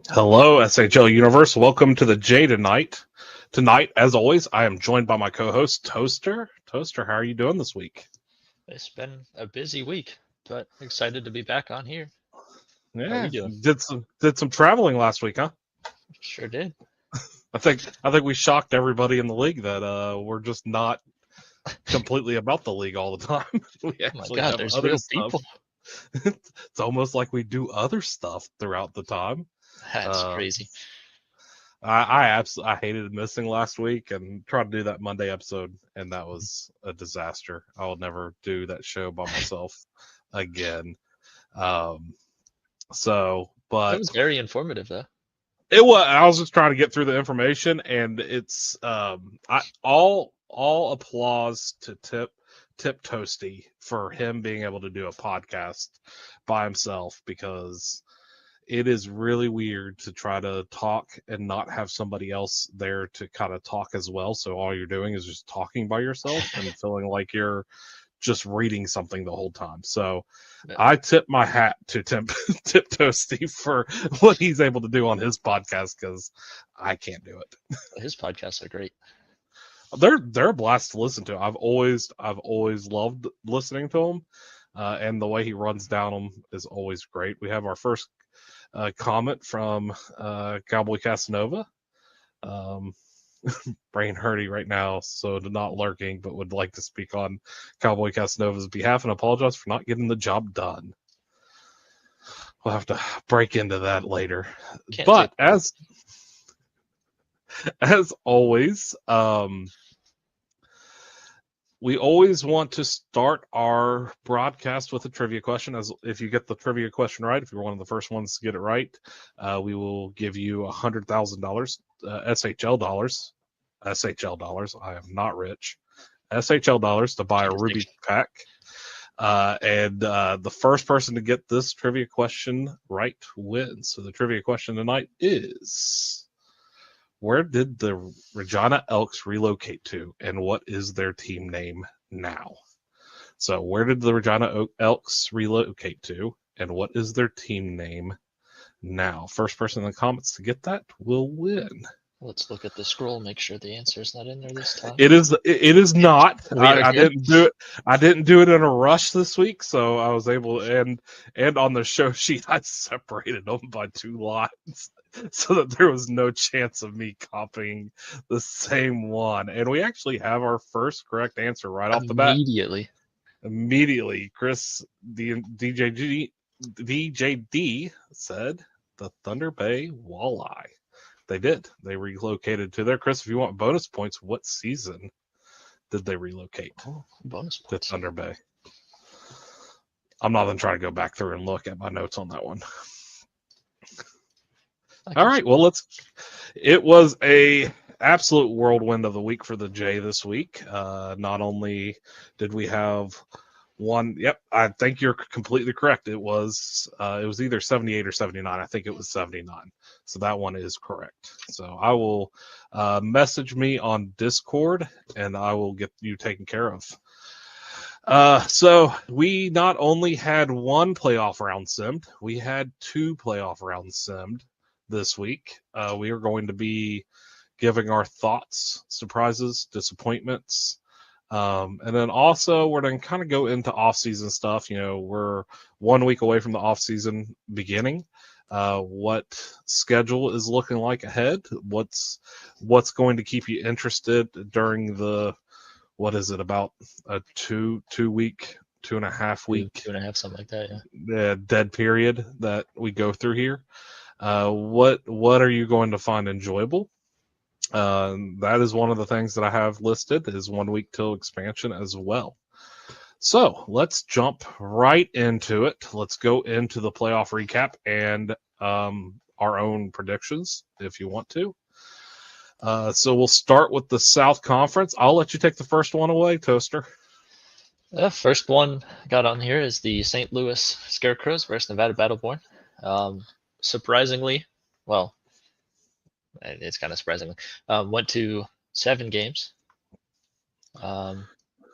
Hello, SHL Universe. Welcome to the J tonight. Tonight, as always, I am joined by my co-host, Toaster. Toaster, how are you doing this week? It's been a busy week, but excited to be back on here. Yeah, How are you doing? did some traveling last week, huh? Sure did. I think we shocked everybody in the league that we're just not completely about the league all the time. We actually have there's other real stuff. people. It's almost like we do other stuff throughout the time. That's crazy. I hated missing last week and tried to do that Monday episode, and that was a disaster. I will never do that show by myself again. But That was very informative, though. it was. I was just trying to get through the information, and it's all applause to Tip Toasty for him being able to do a podcast by himself, because it is really weird to try to talk and not have somebody else there to kind of talk as well. So all you're doing is just talking by yourself and feeling like you're just reading something the whole time. So I tip my hat to Tip Toasty for what he's able to do on his podcast, because I can't do it. His podcasts are great. They're a blast to listen to. I've always loved listening to him, and the way he runs down them is always great. We have our first comment from Cowboy Casanova. Brain hurty right now, so not lurking, but would like to speak on Cowboy Casanova's behalf and apologize for not getting the job done. We'll have to break into that later. But as always, we always want to start our broadcast with a trivia question. As if you get the trivia question right, if you're one of the first ones to get it right, we will give you $100,000 SHL dollars. SHL dollars. I am not rich. SHL dollars to buy a Ruby pack. And the first person to get this trivia question right wins. So the trivia question tonight is: where did the Regina Elks relocate to, and what is their team name now? So where did the Regina Elks relocate to, and what is their team name now? First person in the comments to get that will win. Let's look at the scroll, make sure the answer is not in there this time. It is not. I didn't do it. I didn't do it in a rush this week, so I was able to, and on the show sheet I separated them by 2 lines. so that there was no chance of me copying the same one. And we actually have our first correct answer right off the bat. Immediately, Chris DJD said the Thunder Bay Walleye. They did. They relocated to there. Chris, if you want bonus points, what season did they relocate bonus to points. Thunder Bay? I'm not going to try to go back through and look at my notes on that one. All right. Well, it was a absolute whirlwind of the week for the J this week. Not only did we have one, yep, I think you're completely correct. It was either 78 or 79. I think it was 79. So that one is correct. So I will message me on Discord and I will get you taken care of. So we not only had one playoff round simmed, we had two playoff rounds simmed this week. We are going to be giving our thoughts, surprises, disappointments. And then also we're going to kind of go into off-season stuff. We're 1 week away from the off-season beginning. What schedule is looking like ahead? What's going to keep you interested during the, what is it, about a 2.5 week, 2.5, something like that, yeah. Dead period that we go through here. What are you going to find enjoyable? That is one of the things that I have listed is 1 week till expansion as well. So let's jump right into it. Let's go into the playoff recap and our own predictions if you want to. So we'll start with the South Conference. I'll let you take the first one away, Toaster. The first one I got on here is the St. Louis Scarecrows versus Nevada Battleborn. Surprisingly, well, it's kind of surprising. Went to 7 games.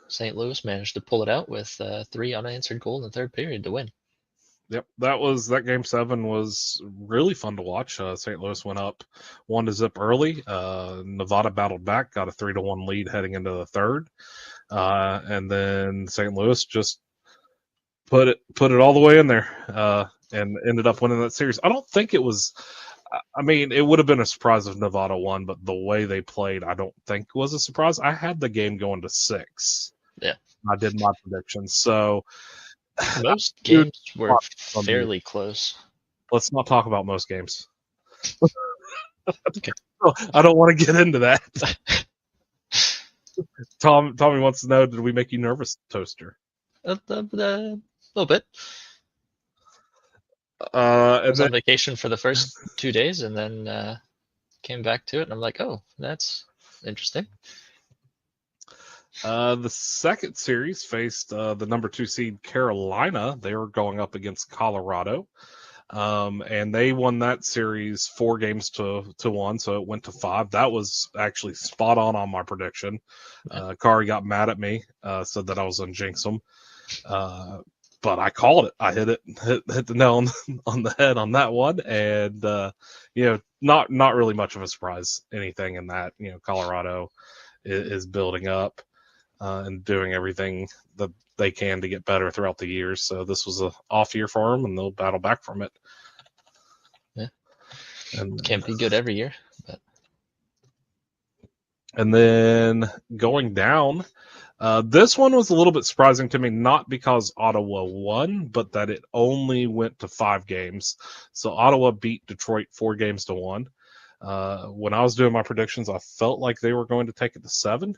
St. Louis managed to pull it out with 3 unanswered goals in the third period to win. Yep, that game 7 was really fun to watch. St. Louis went up 1-0 early. Nevada battled back, got a 3-1 lead heading into the third, and then St. Louis just put it all the way in there and ended up winning that series. I don't think it was. I mean, it would have been a surprise if Nevada won, but the way they played, I don't think was a surprise. I had the game going to 6. Yeah, I did my predictions, so. Most games were fairly close. Let's not talk about most games. Okay. I don't want to get into that. Tommy wants to know, did we make you nervous, Toaster? A little bit. I was on vacation for the first 2 days and then came back to it, and I'm like, oh, that's interesting. The second series faced the number 2 seed Carolina. They were going up against Colorado, and they won that series 4 games to 1, so it went to 5. That was actually spot on my prediction. Kari got mad at me, said that I was on jinx them, but I called it. I hit the nail on the head on that one, and not really much of a surprise anything in that. Colorado is building up. And doing everything that they can to get better throughout the years. So this was an off year for them, and they'll battle back from it. Yeah, and can't be good every year. But. And then going down, this one was a little bit surprising to me, not because Ottawa won, but that it only went to 5 games. So Ottawa beat Detroit 4 games to 1. When I was doing my predictions, I felt like they were going to take it to 7.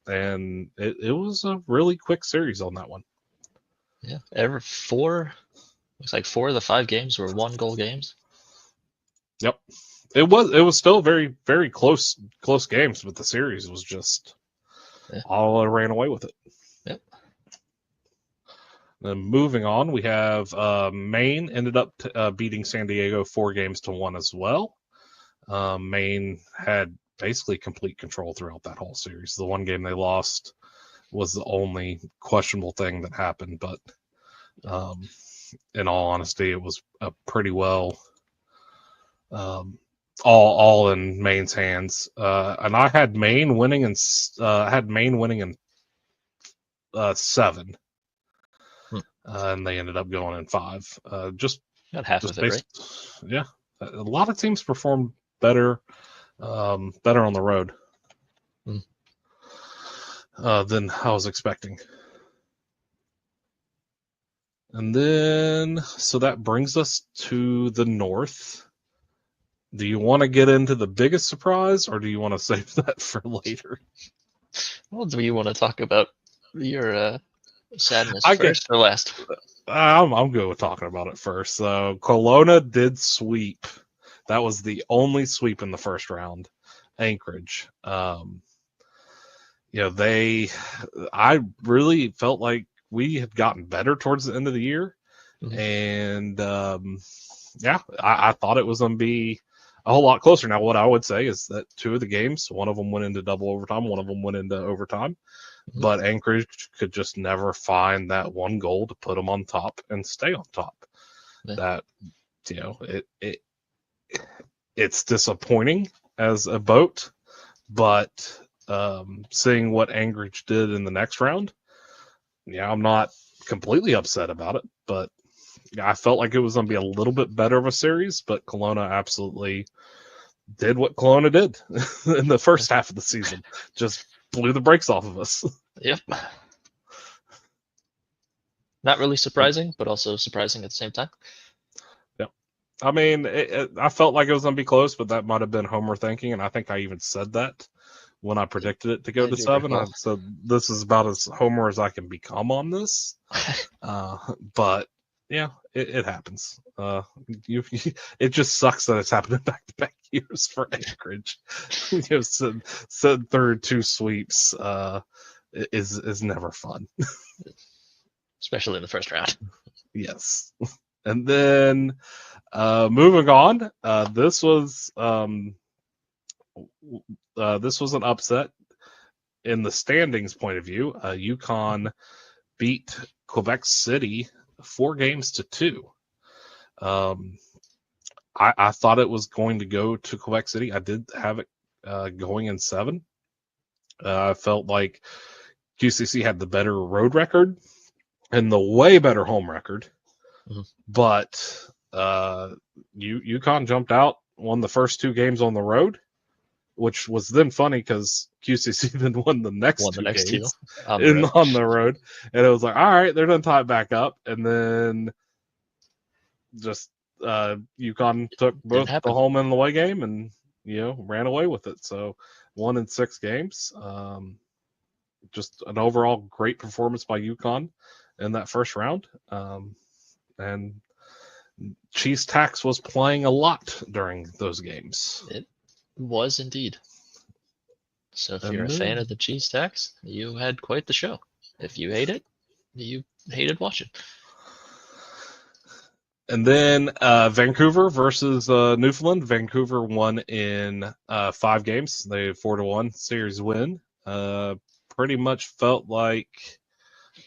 And it was a really quick series on that one. Yeah, looks like 4 of the 5 games were 1-goal games. Yep, it was still very, very close games, but the series was just all ran away with it. Yep. Then moving on, we have Maine ended up beating San Diego 4 games to 1 as well. Maine had basically complete control throughout that whole series. The one game they lost was the only questionable thing that happened, but in all honesty, it was a pretty well all in Maine's hands. And I had Maine winning in 7. And they ended up going in 5. Just got half of it, right? Yeah. A lot of teams performed better, better on the road than I was expecting. And then, so that brings us to the North. Do you want to get into the biggest surprise, or do you want to save that for later? Well, do you want to talk about your sadness I get- first or last? I'm good with talking about it first. So Kelowna did sweep. That was the only sweep in the first round. Anchorage. I really felt like we had gotten better towards the end of the year, and I thought it was going to be a whole lot closer. Now, what I would say is that 2 of the games, one of them went into double overtime, one of them went into overtime. But Anchorage could just never find that one goal to put them on top and stay on top. That, it's disappointing as a boat, but seeing what Anchorage did in the next round, I'm not completely upset about it, but I felt like it was going to be a little bit better of a series, but Kelowna absolutely did what Kelowna did in the first half of the season. Just blew the brakes off of us. Yep. Not really surprising, but also surprising at the same time. Yep. I mean, I felt like it was going to be close, but that might have been Homer thinking, and I think I even said that when I predicted it to go to 7. I said, this is about as Homer as I can become on this. But yeah, it happens. It just sucks that it's happened in back-to-back years for Anchorage. Sitting through 2 sweeps is never fun, especially in the first round. Yes, and then moving on, this was an upset in the standings point of view. UConn beat Quebec City 4-2. I thought it was going to go to Quebec City. I did have it going in 7. I felt like QCC had the better road record and the way better home record. But UConn jumped out, won the first 2 games on the road, which was then funny because QCC then won the next 2 games on the road. And it was like, all right, they're going to tie it back up. And then just UConn took both the home and the away game and, ran away with it. So 1 in 6 games. Just an overall great performance by UConn in that first round. And Cheese Tax was playing a lot during those games. It was indeed. So if you're a fan of the Cheese Tax, you had quite the show. If you hate it, you hated watching. And then Vancouver versus Newfoundland. Vancouver won in 5 games. They had 4-1 series win. Pretty much felt like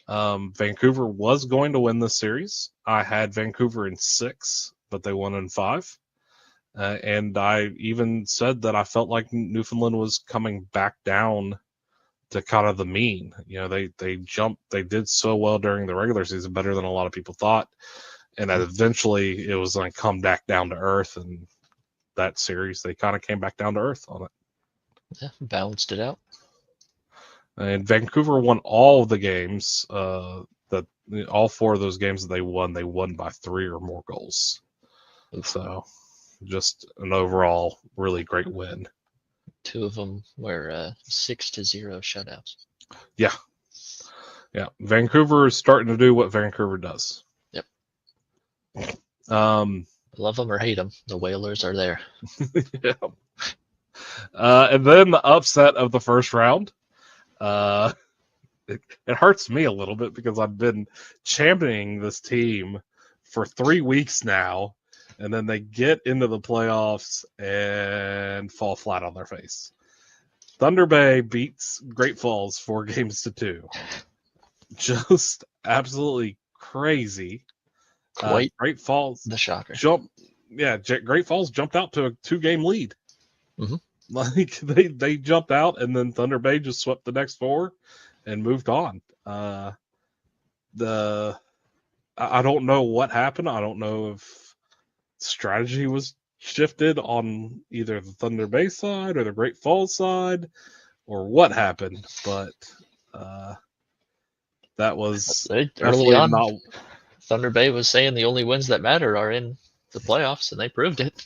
Vancouver was going to win this series. I had Vancouver in 6, but they won in 5. And I even said that I felt like Newfoundland was coming back down to kind of the mean. They jumped. They did so well during the regular season, better than a lot of people thought. And eventually it was going to come back down to earth. And that series, they kind of came back down to earth on it. Yeah, balanced it out. And Vancouver won all of the games. All 4 of those games that they won by 3 or more goals. So just an overall really great win. 2 of them were 6-0 shutouts. Yeah. Vancouver is starting to do what Vancouver does. Yep. Love them or hate them, the Whalers are there. Yeah. And then the upset of the first round. It hurts me a little bit because I've been championing this team for 3 weeks now, and then they get into the playoffs and fall flat on their face. Thunder Bay beats Great Falls 4-2. Just absolutely crazy. Great Falls the shocker. Great Falls jumped out to a 2-game lead. Mm-hmm. Like they jumped out, and then Thunder Bay just swept the next 4 and moved on. I don't know what happened. I don't know if strategy was shifted on either the Thunder Bay side or the Great Falls side, or what happened, but that was Early definitely on, not. Thunder Bay was saying the only wins that matter are in the playoffs, and they proved it.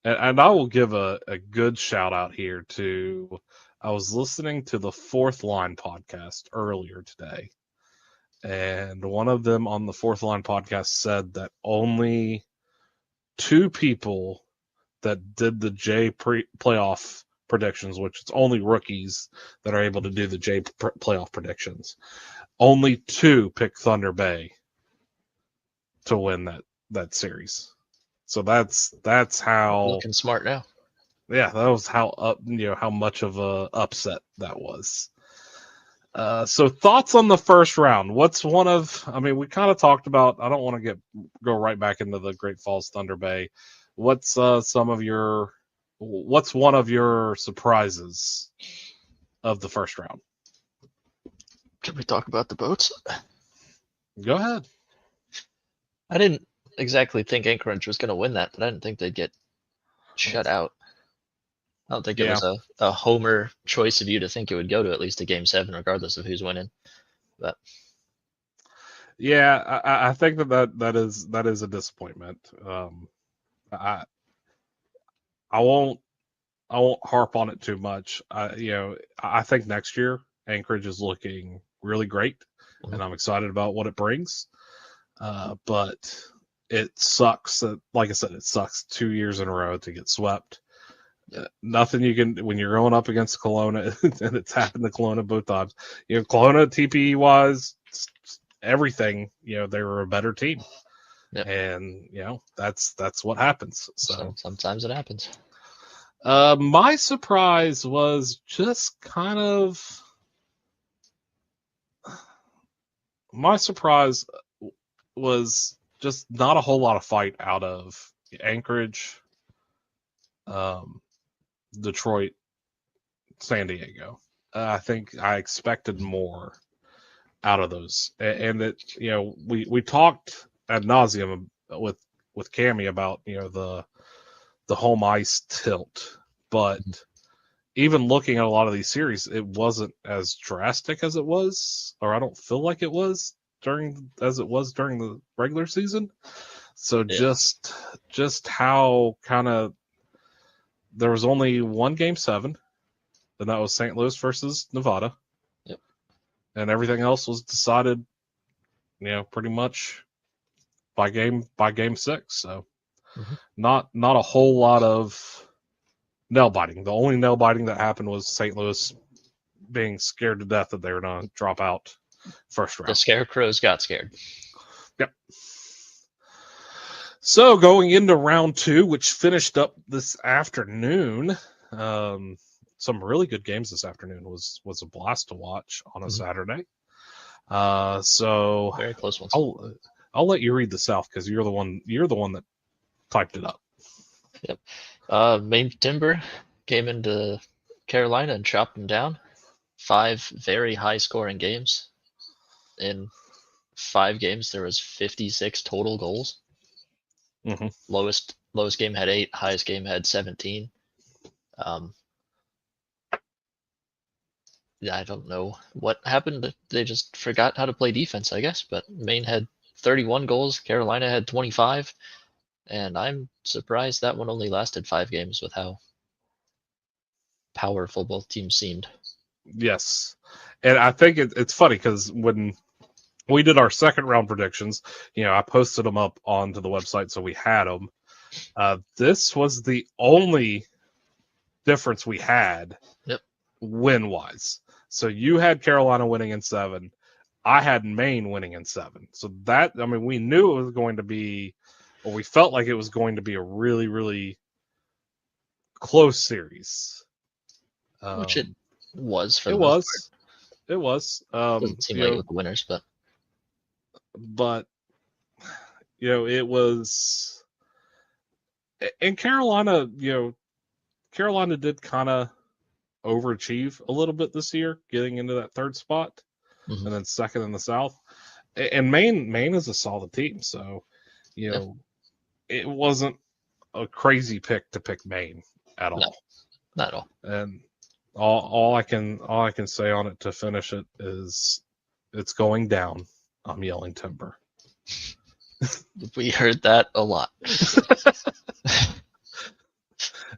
And I will give a good shout out here to. I was listening to the Fourth Line podcast earlier today, and one of them on the Fourth Line podcast said that only two people that did the playoff predictions, which it's only rookies that are able to do the playoff predictions. Only two picked Thunder Bay to win that series. So that's how Looking smart now. Yeah, that was how much of a upset that was. So thoughts on the first round? What's one of? I mean, we kind of talked about. I don't want to go right back into the Great Falls Thunder Bay. What's What's one of your surprises of the first round? Can we talk about the boats? Go ahead. I didn't exactly think Anchorage was going to win that, but I didn't think they'd get shut out. I don't think it was a homer choice of you to think it would go to at least a game 7, regardless of who's winning. But yeah, I think that is a disappointment. I won't harp on it too much. I think next year Anchorage is looking really great, and I'm excited about what it brings. But it sucks that, like I said, it sucks 2 years in a row to get swept. Nothing you can when you're going up against Kelowna, and it's happened to Kelowna both times. Kelowna TPE wise, everything. They were a better team, and that's what happens. So sometimes it happens. My surprise was just kind of. My surprise was just not a whole lot of fight out of Anchorage, Detroit, San Diego. I think I expected more out of those, and that we talked ad nauseum with Cammy about the home ice tilt, but even looking at a lot of these series, it wasn't as drastic as it was, or I don't feel like it was during the regular season. So just how kind of there was only one game 7, and that was St. Louis versus Nevada. Yep. And everything else was decided, pretty much by game 6. So not a whole lot of nail biting. The only nail biting that happened was St. Louis being scared to death that they were going to drop out first round. The Scarecrows got scared. Yep. So going into round 2, which finished up this afternoon, some really good games this afternoon. Was a blast to watch on a Saturday. So very close ones. I'll let you read the South because you're the one that typed it up. Yep. Maine Timber came into Carolina and chopped them down. 5 very high scoring games. In 5 games, there was 56 total goals. Mm-hmm. Lowest game had 8. Highest game had 17. I don't know what happened. They just forgot how to play defense, I guess. But Maine had 31 goals. Carolina had 25. And I'm surprised that one only lasted 5 games with how powerful both teams seemed. Yes. And I think it's funny because when we did our second round predictions, I posted them up onto the website so we had them. This was the only difference we had win-wise. So you had Carolina winning in 7. I had Maine winning in 7. So that, we knew it was going to be, or we felt like it was going to be a really, really close series. Which it was for the most part. It was. Doesn't seem like it with the winners, but it was. And Carolina, Carolina did kind of overachieve a little bit this year, getting into that 3rd spot, and then 2nd in the South. And Maine is a solid team, so it wasn't a crazy pick to pick Maine at all. No, not at all. And all I can say on it to finish it is it's going down. I'm yelling timber. We heard that a lot.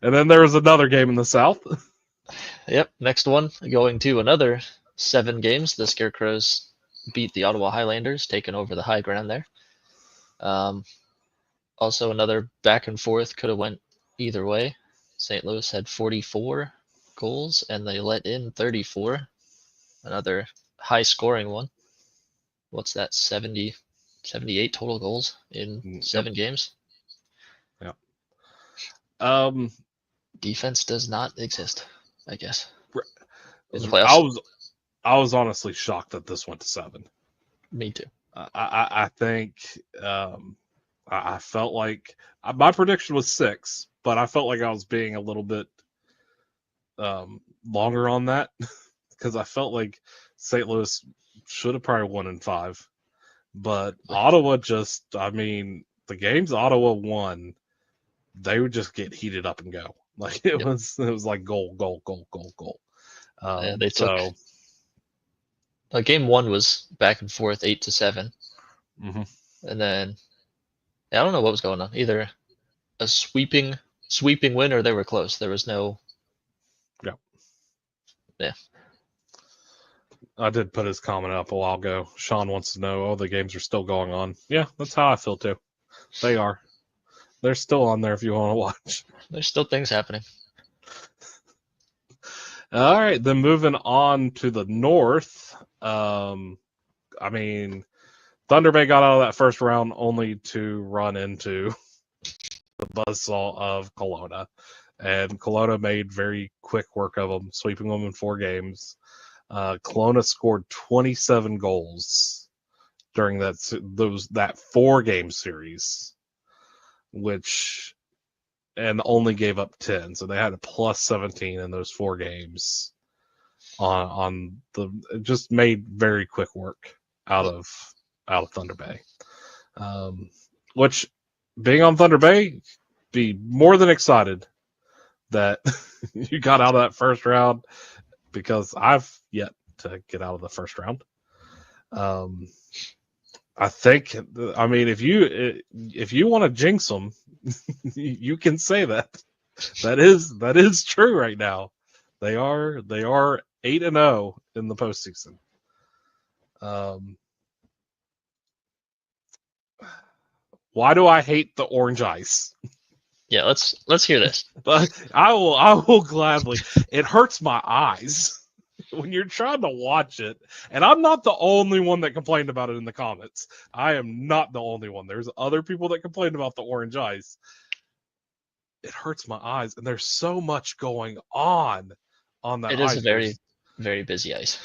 And then there was another game in the South. Yep, next one, going to another 7 games. The Scarecrows beat the Ottawa Highlanders, taking over the high ground there. Also, another back and forth, could have went either way. St. Louis had 44 goals, and they let in 34. Another high-scoring one. What's that, 70, 78 total goals in 7 games? Yeah. Defense does not exist, I guess. In the I playoffs. was honestly shocked that this went to 7. Me too. I think I felt like my prediction was 6, but I felt like I was being a little bit longer on that because I felt like St. Louis should have probably won in 5, but Ottawa just, I mean, the games Ottawa won, they would just get heated up and go. Like it was like goal. They took. Game 1 was back and forth, 8-7, and then I don't know what was going on. Either a sweeping win or they were close. There was no. Yeah. I did put his comment up a while ago. Sean wants to know, the games are still going on. Yeah, that's how I feel too. They are. They're still on there if you want to watch. There's still things happening. All right, then moving on to the North. I mean, Thunder Bay got out of that first round only to run into the buzzsaw of Kelowna. And Kelowna made very quick work of them, sweeping them in 4 games. Kelowna scored 27 goals during that 4-game series, and only gave up 10. So they had a plus 17 in those 4 games. Just made very quick work out of Thunder Bay. Which, being on Thunder Bay, be more than excited that you got out of that first round, because I've yet to get out of the first round. I think, I mean, if you want to jinx them, you can say that. That is true right now. They are 8-0 in the postseason. Why do I hate the orange ice? Yeah, let's hear this. But I will gladly. It hurts my eyes when you're trying to watch it, and I'm not the only one that complained about it in the comments. I am not the only one. There's other people that complained about the orange ice. It hurts my eyes, and there's so much going on that It ice. is a very, very busy ice.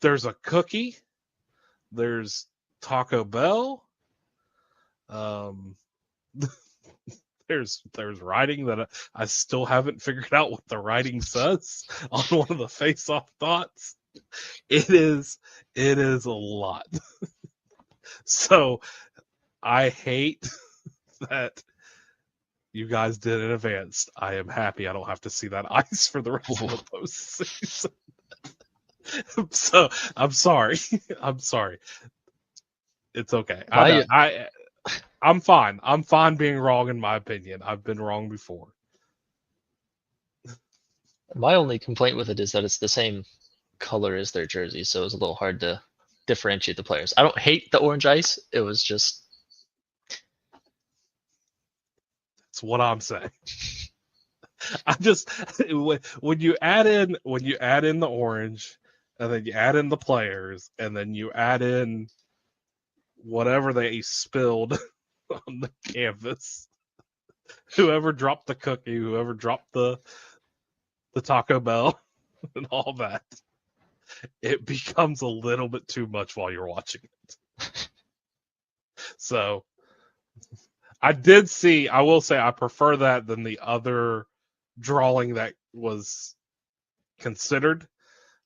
There's a cookie. There's Taco Bell. There's writing that I still haven't figured out what the writing says on one of the face-off thoughts. It is a lot. So I hate that you guys did in advance. I am happy I don't have to see that ice for the rest of the postseason. So I'm sorry. I'm sorry. It's okay. I'm fine. I'm fine being wrong in my opinion. I've been wrong before. My only complaint with it is that it's the same color as their jersey, so it's a little hard to differentiate the players. I don't hate the orange ice. It was just. That's what I'm saying. I just when you add in the orange, and then you add in the players, and then you add in whatever they spilled on the canvas, whoever dropped the cookie, whoever dropped the Taco Bell, and all that, it becomes a little bit too much while you're watching it. So I will say I prefer that than the other drawing that was considered,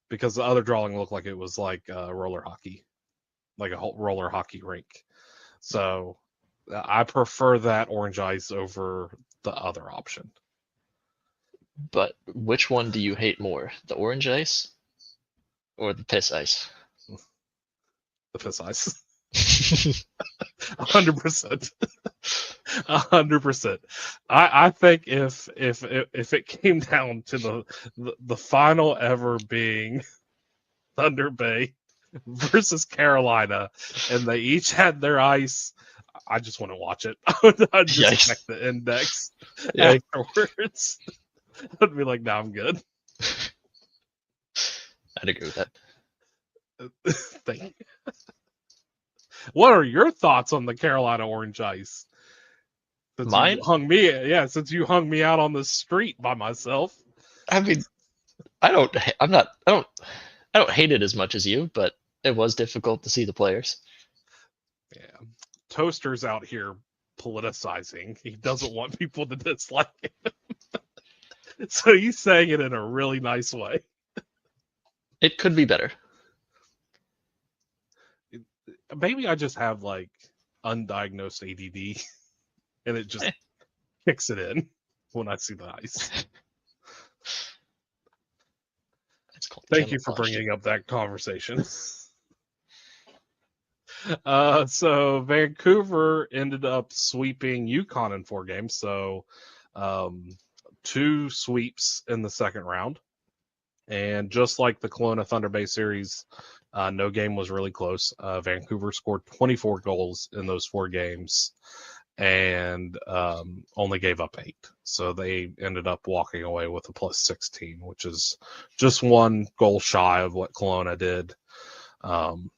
because the other drawing looked like it was like roller hockey, like a whole roller hockey rink. So I prefer that orange ice over the other option. But which one do you hate more, the orange ice or the piss ice? The piss ice. 100%. 100%. I think if it came down to the final ever being Thunder Bay versus Carolina, and they each had their ice, I just want to watch it. I'd just check the index afterwards. I'd be like, "No, I'm good." I'd agree with that. Thank you. What are your thoughts on the Carolina orange ice? Since Mine? Since you hung me out on the street by myself. I mean, I don't hate it as much as you, but it was difficult to see the players. Yeah. Toaster's out here politicizing. He doesn't want people to dislike him. So he's saying it in a really nice way. It could be better. Maybe I just have like undiagnosed ADD and it just kicks it in when I see the ice. Thank you for bringing up that conversation. So Vancouver ended up sweeping UConn in 4 games. So 2 sweeps in the second round. And just like the Kelowna Thunder Bay series, no game was really close. Vancouver scored 24 goals in those 4 games and only gave up 8. So they ended up walking away with a plus 16, which is just 1 goal shy of what Kelowna did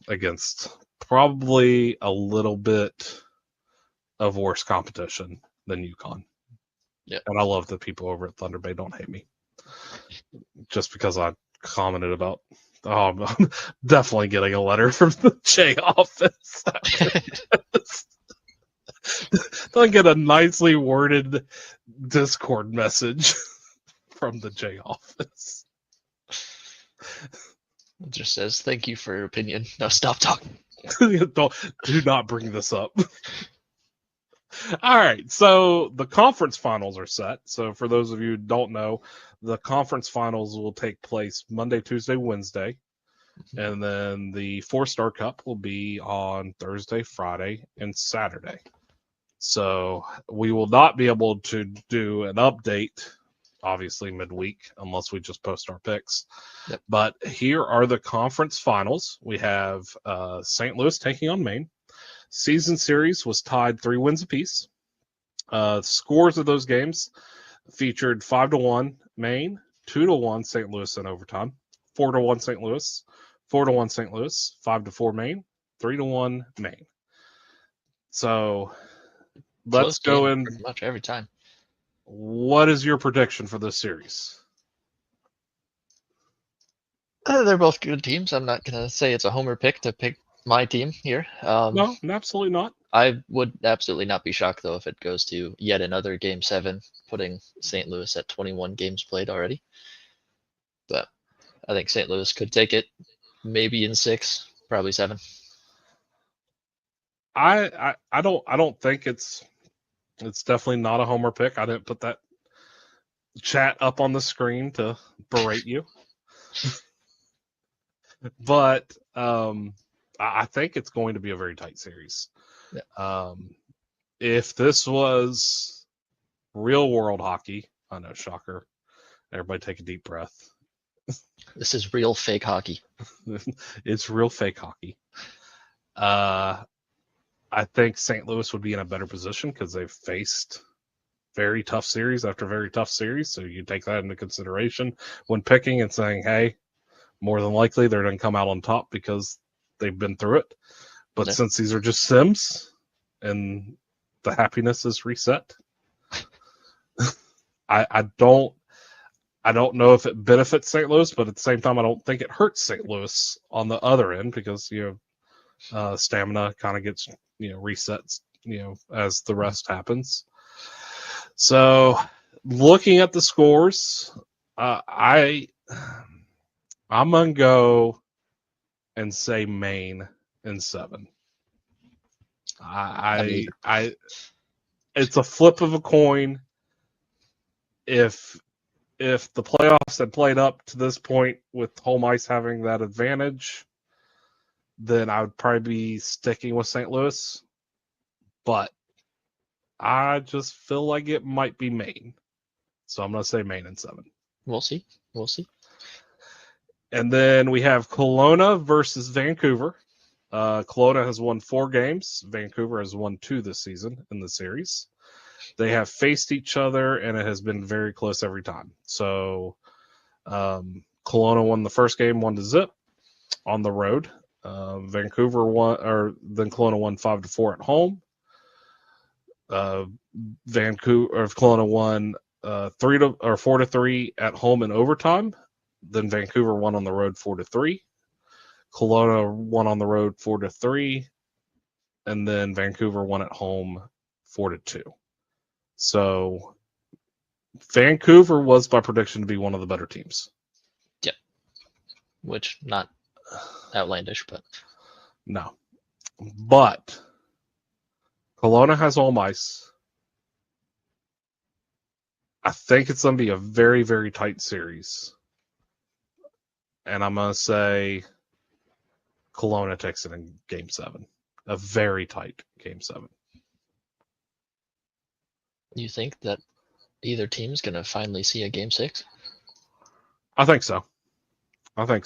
against probably a little bit of worse competition than UConn. Yeah. And I love that people over at Thunder Bay don't hate me. Just because I commented about, I'm definitely getting a letter from the J office. Don't get a nicely worded Discord message from the J office. It just says, "Thank you for your opinion. Now stop talking." Do not bring this up. All right, so the conference finals are set. So for those of you who don't know, the conference finals will take place Monday, Tuesday, Wednesday. And then the 4-Star Cup will be on Thursday, Friday, and Saturday. So we will not be able to do an update, obviously, midweek, unless we just post our picks. Yep. But here are the conference finals. We have St. Louis taking on Maine. Season series was tied 3 wins apiece. Scores of those games featured 5-1 Maine, 2-1 St. Louis in overtime, 4-1 St. Louis, 4-1 St. Louis, 5-4 Maine, 3-1 Maine. So let's go in. Pretty much every time. What is your prediction for this series? They're both good teams. I'm not gonna say it's a homer pick to pick my team here. No, absolutely not. I would absolutely not be shocked though if it goes to yet another Game 7, putting St. Louis at 21 games played already. But I think St. Louis could take it, maybe in 6, probably 7. I don't think it's definitely not a homer pick. I didn't put that chat up on the screen to berate you. But I think it's going to be a very tight series. Yeah. If this was real world hockey, I know, shocker. Everybody take a deep breath. This is real fake hockey. It's real fake hockey. I think St. Louis would be in a better position because they've faced very tough series after very tough series. So you take that into consideration when picking and saying, hey, more than likely they're going to come out on top because they've been through it. But since these are just Sims and the happiness is reset, I don't know if it benefits St. Louis, but at the same time, I don't think it hurts St. Louis on the other end because, stamina kind of gets, resets, as the rest happens. So looking at the scores, I'm going to go and say Maine in 7. It's a flip of a coin. if the playoffs had played up to this point with home ice having that advantage, then I would probably be sticking with St. Louis. But I just feel like it might be Maine. So I'm going to say Maine in 7. We'll see. We'll see. And then we have Kelowna versus Vancouver. Kelowna has won 4 games. Vancouver has won 2 this season in the series. They have faced each other, and it has been very close every time. So Kelowna won the first game 1-0 on the road. Vancouver won, or then Kelowna won 5-4 at home. Kelowna won 4-3 at home in overtime. Then Vancouver won on the road 4-3. Kelowna won on the road 4-3, and then Vancouver won at home 4-2. So Vancouver was by prediction to be one of the better teams. Yep. Which not outlandish, but no. But Kelowna has home ice. I think it's going to be a very, very tight series. And I'm going to say Kelowna takes it in Game 7. A very tight Game 7. You think that either team's going to finally see a Game 6? I think so. I think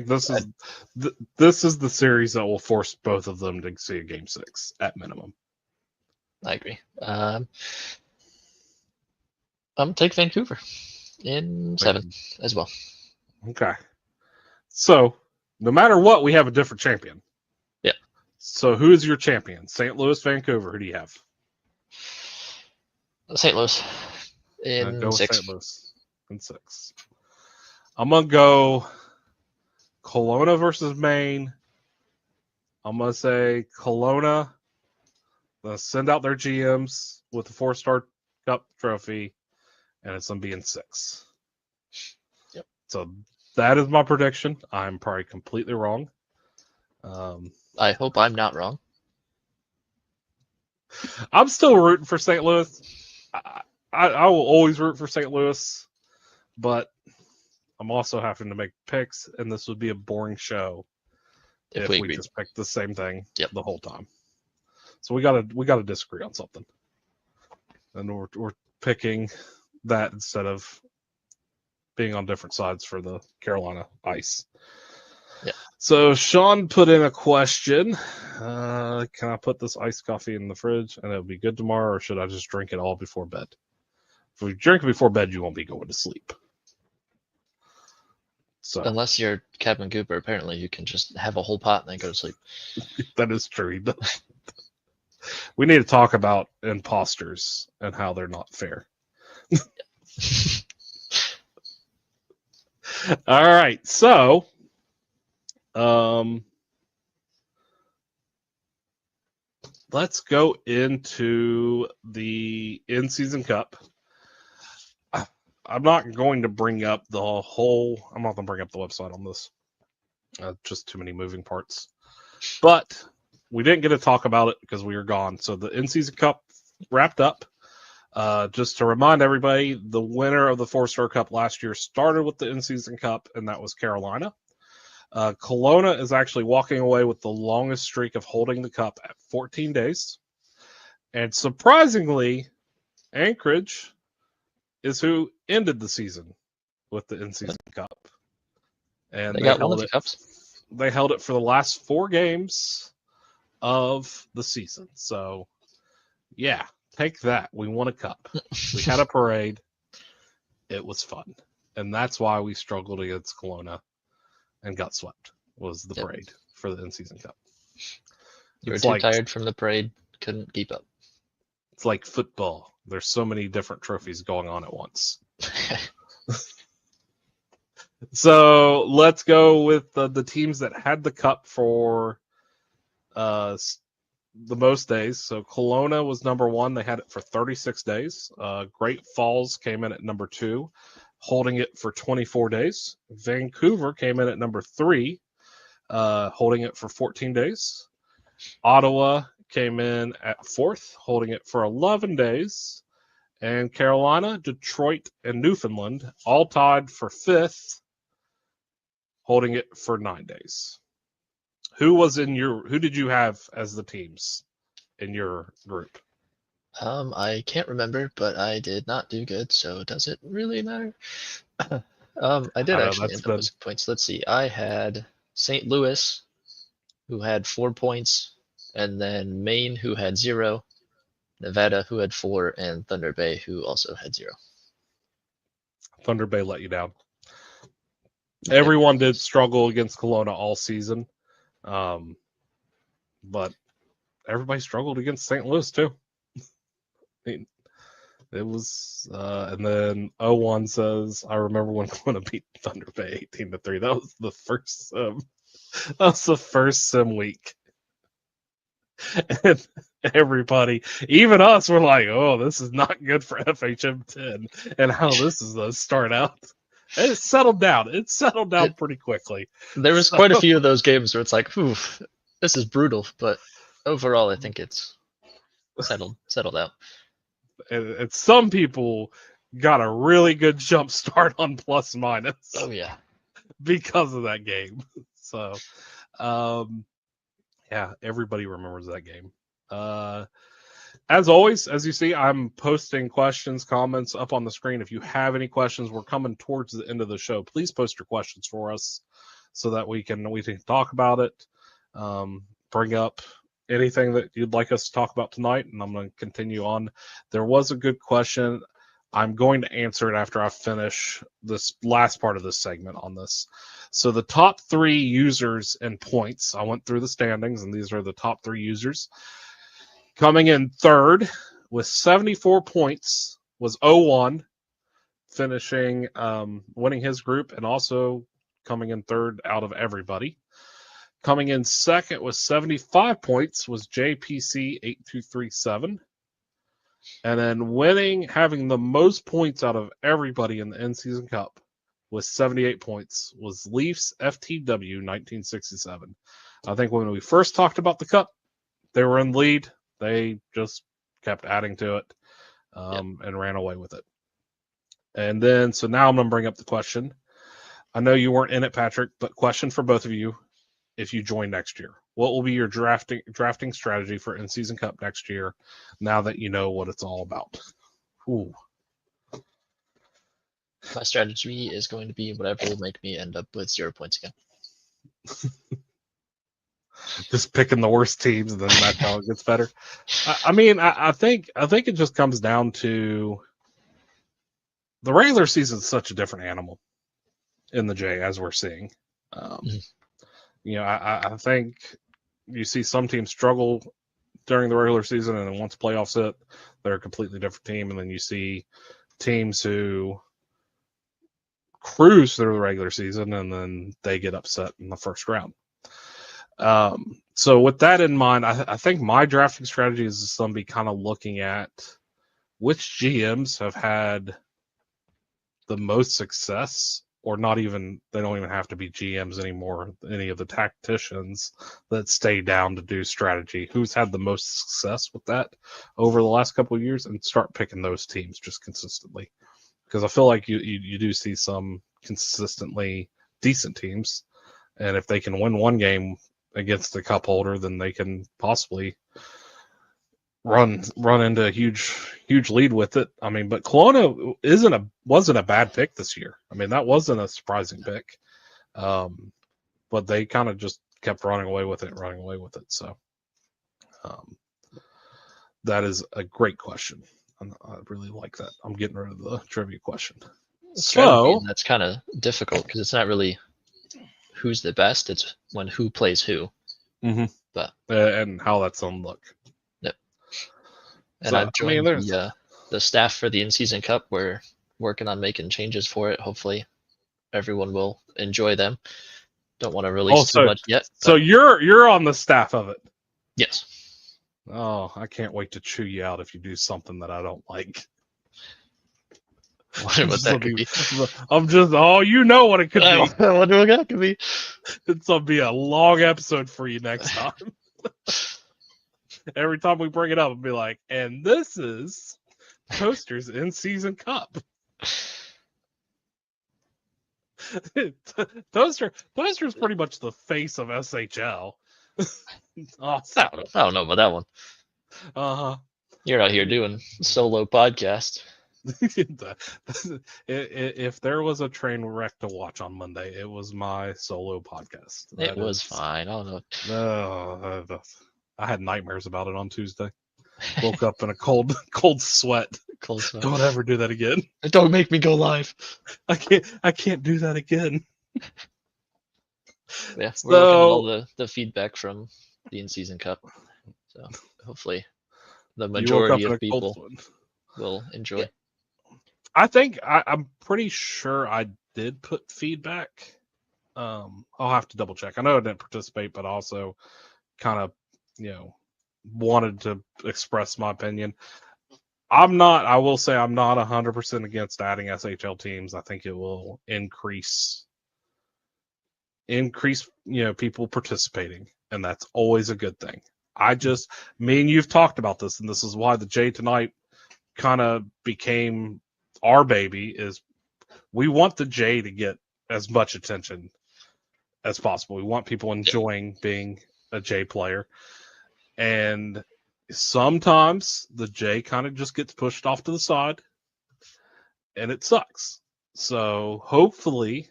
this is the series that will force both of them to see a Game 6 at minimum. I agree. I'm going to take Vancouver in 7 as well. Okay. So, no matter what, we have a different champion. Yeah. So, who is your champion? St. Louis, Vancouver. Who do you have? St. Louis in go 6. St. Louis in 6. I'm going to go Kelowna versus Maine. I'm going to say Kelowna. Going to send out their GMs with the 4-star cup trophy, and it's going to be in 6. Yep. So that is my prediction. I'm probably completely wrong. I hope I'm not wrong. I'm still rooting for St. Louis. I will always root for St. Louis, but I'm also having to make picks, and this would be a boring show if we just picked the same thing the whole time. So we gotta disagree on something, and we're picking that instead of being on different sides for the Carolina Ice. Yeah. So Sean put in a question: can I put this iced coffee in the fridge and it'll be good tomorrow, or should I just drink it all before bed? If we drink it before bed, you won't be going to sleep. So unless you're Captain Cooper, apparently you can just have a whole pot and then go to sleep. That is true. We need to talk about imposters and how they're not fair. All right, so let's go into the in-season cup. I'm not going to bring up the whole. I'm not going to bring up the website on this. Just too many moving parts. But we didn't get to talk about it because we were gone. So the in-season cup wrapped up. Just to remind everybody, the winner of the 4-star cup last year started with the in-season cup, and that was Carolina. Kelowna is actually walking away with the longest streak of holding the cup at 14 days. And surprisingly, Anchorage is who ended the season with the in-season cup. And they got one of the cups. They held it for the last 4 games of the season. So, yeah, take that. We won a cup. We had a parade. It was fun. And that's why we struggled against Kelowna and got swept, was the parade for the in-season cup. You were too tired from the parade, couldn't keep up. It's like football. There's so many different trophies going on at once. So let's go with the teams that had the cup for the most days. So Kelowna was number 1. They had it for 36 days. Great Falls came in at number 2, holding it for 24 days. Vancouver came in at number 3, holding it for 14 days. Ottawa came in at 4th, holding it for 11 days. And Carolina, Detroit, and Newfoundland all tied for 5th, holding it for 9 days. Who did you have as the teams in your group? I can't remember, but I did not do good, so does it really matter? I did actually end up with some points. Let's see. I had St. Louis, who had 4 points, and then Maine, who had 0, Nevada, who had 4, and Thunder Bay, who also had 0. Thunder Bay let you down. Everyone did struggle against Kelowna all season, but everybody struggled against St. Louis too. It was, and then 01 says, "I remember when Kelowna beat Thunder Bay 18-3. That was the first. That was the first sim week." And everybody, even us, were like, "Oh, this is not good for FHM 10," and how this is going to start out. And it settled down. It settled down pretty quickly. There was quite a few of those games where it's like, "Oof, this is brutal," but overall, I think it's settled out. And some people got a really good jump start on plus minus. Oh yeah, because of that game. So, yeah, everybody remembers that game. As always, as you see, I'm posting questions, comments up on the screen. If you have any questions, we're coming towards the end of the show. Please post your questions for us so that we can talk about it. Bring up anything that you'd like us to talk about tonight, and I'm going to continue on. There was a good question. I'm going to answer it after I finish this last part of this segment on this. So the top 3 users and points, I went through the standings, and these are the top 3 users. Coming in 3rd with 74 points was 01, finishing, winning his group, and also coming in 3rd out of everybody. Coming in 2nd with 75 points was JPC 8237. And then winning, having the most points out of everybody in the in-season cup with 78 points was Leafs FTW 1967. I think when we first talked about the cup, they were in lead. They just kept adding to it and ran away with it. And then, so now I'm going to bring up the question. I know you weren't in it, Patrick, but question for both of you. If you join next year, what will be your drafting strategy for in-season cup next year? Now that you know what it's all about. Ooh. My strategy is going to be whatever will make me end up with 0 points again. Just picking the worst teams, and then that's how it gets better. I think it just comes down to the regular season is such a different animal in the J, as we're seeing. I think you see some teams struggle during the regular season, and then once playoffs hit, they're a completely different team. And then you see teams who cruise through the regular season, and then they get upset in the first round. So with that in mind, I think my drafting strategy is going to be kind of looking at which GMs have had the most success, or not even, they don't even have to be GMs anymore, any of the tacticians that stay down to do strategy, who's had the most success with that over the last couple of years, and start picking those teams just consistently. Because I feel like you do see some consistently decent teams, and if they can win one game against the cup holder, then they can possibly run into a huge lead with it. I mean, but Kelowna wasn't a bad pick this year. I mean, that wasn't a surprising pick, but they kind of just kept running away with it. So that is a great question. I really like that. I'm getting rid of the trivia question. So that's kind of difficult because it's not really who's the best. It's when who plays who. Mm-hmm. But and how that's on look. Yep. And I've joined the staff for the in-season cup. We're working on making changes for it. Hopefully, everyone will enjoy them. Don't want to release too much yet. So you're on the staff of it. Yes. Oh, I can't wait to chew you out if you do something that I don't like. What that could be? I'm just, you know what it could be. I wonder what that could be. It's going to be a long episode for you next time. Every time we bring it up, I'll be like, and this is Toaster's in-season cup. Toaster's pretty much the face of SHL. Awesome. I don't know about that one. Uh-huh. You're out here doing solo podcast. If there was a train wreck to watch on Monday, it was my solo podcast. It was fine. I don't know. No, I had nightmares about it on Tuesday. Woke up in a cold sweat. Cold sweat. Don't ever do that again. Don't make me go live. I can't do that again. Yeah, we're looking at all the feedback from the in-season cup. So hopefully the majority of people will enjoy. Yeah. I think I'm pretty sure I did put feedback. I'll have to double check. I know I didn't participate, but also kind of, wanted to express my opinion. I will say I'm not 100% against adding SHL teams. I think it will increase, people participating, and that's always a good thing. Me and you've talked about this, and this is why the J tonight kind of became our baby. Is we want the J to get as much attention as possible. We want people enjoying being a J player, and sometimes the J kind of just gets pushed off to the side, and it sucks. So hopefully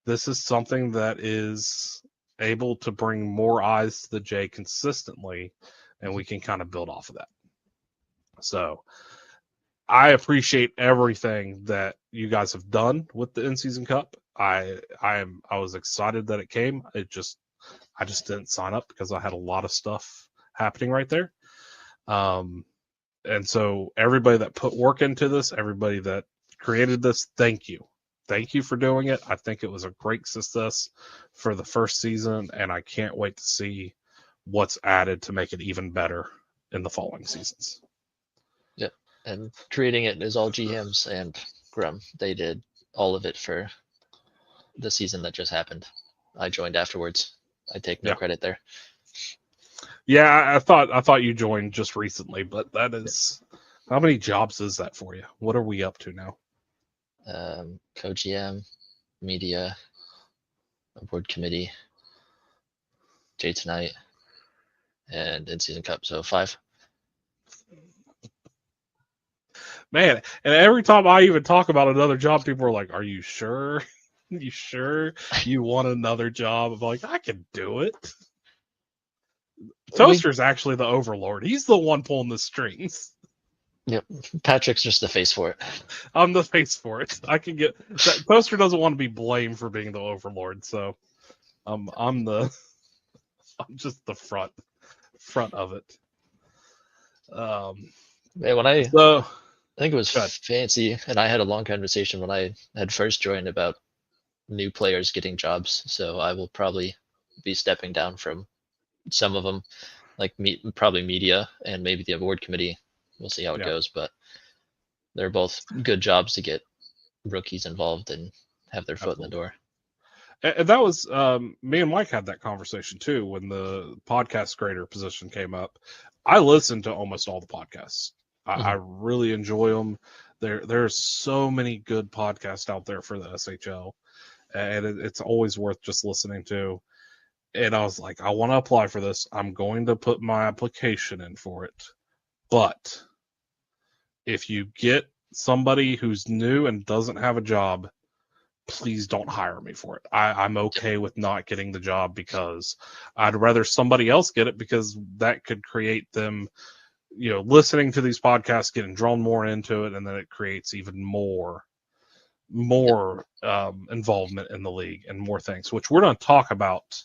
this is something that is able to bring more eyes to the J consistently, and we can kind of build off of that. So I appreciate everything that you guys have done with the in-season cup. I was excited that it came. I just didn't sign up because I had a lot of stuff happening right there. And so everybody that put work into this, everybody that created this, thank you. Thank you for doing it. I think it was a great success for the first season, and I can't wait to see what's added to make it even better in the following seasons. Yep. And creating it is all GMs and Grum. They did all of it for the season that just happened. I joined afterwards. I take no credit there. Yeah, I thought you joined just recently, but that is how many jobs is that for you? What are we up to now? Co-GM, media, board committee, J tonight, and in-season cup. So 5. Man, and every time I even talk about another job, people are like, "Are you sure? You sure you want another job?" I'm like, I can do it. Toaster's actually the overlord. He's the one pulling the strings. Yep. Patrick's just the face for it. I'm the face for it. I can get that. Toaster doesn't want to be blamed for being the overlord, so I'm just the front of it. When I think it was Fancy, and I had a long conversation when I had first joined about new players getting jobs. So I will probably be stepping down from some of them, like probably media and maybe the award committee. We'll see how it goes, but they're both good jobs to get rookies involved and have their foot in the door. And that was me and Mike had that conversation too when the podcast creator position came up. I listened to almost all the podcasts. I really enjoy them. There's so many good podcasts out there for the SHL, and it's always worth just listening to. And I was like, I want to apply for this. I'm going to put my application in for it. But if you get somebody who's new and doesn't have a job, please don't hire me for it. I'm okay with not getting the job because I'd rather somebody else get it, because that could create them, listening to these podcasts, getting drawn more into it, and then it creates even more involvement in the league and more things, which we're going to talk about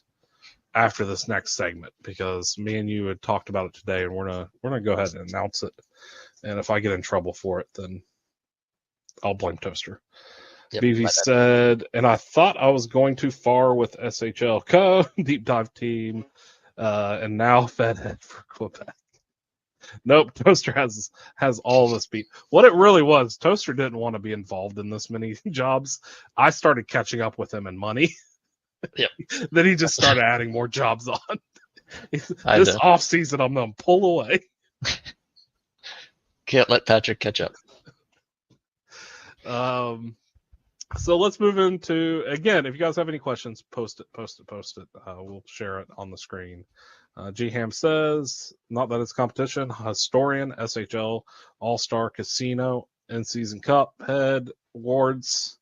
after this next segment, because me and you had talked about it today, and we're gonna go ahead and announce it. And if I get in trouble for it, then I'll blame Toaster. Yep, BV said, and I thought I was going too far with SHL Co. Deep Dive Team, and now Fedhead for Quebec. Nope, Toaster has all this beat. What it really was, Toaster didn't want to be involved in this many jobs. I started catching up with him in money. Yep. Then he just started adding more jobs on. This off season, I'm gonna pull away. Can't let Patrick catch up. So let's move into, again, if you guys have any questions, post it. We'll share it on the screen. G-Ham says, not that it's competition, Historian, SHL, All-Star Casino, In-Season Cup, Head, Awards,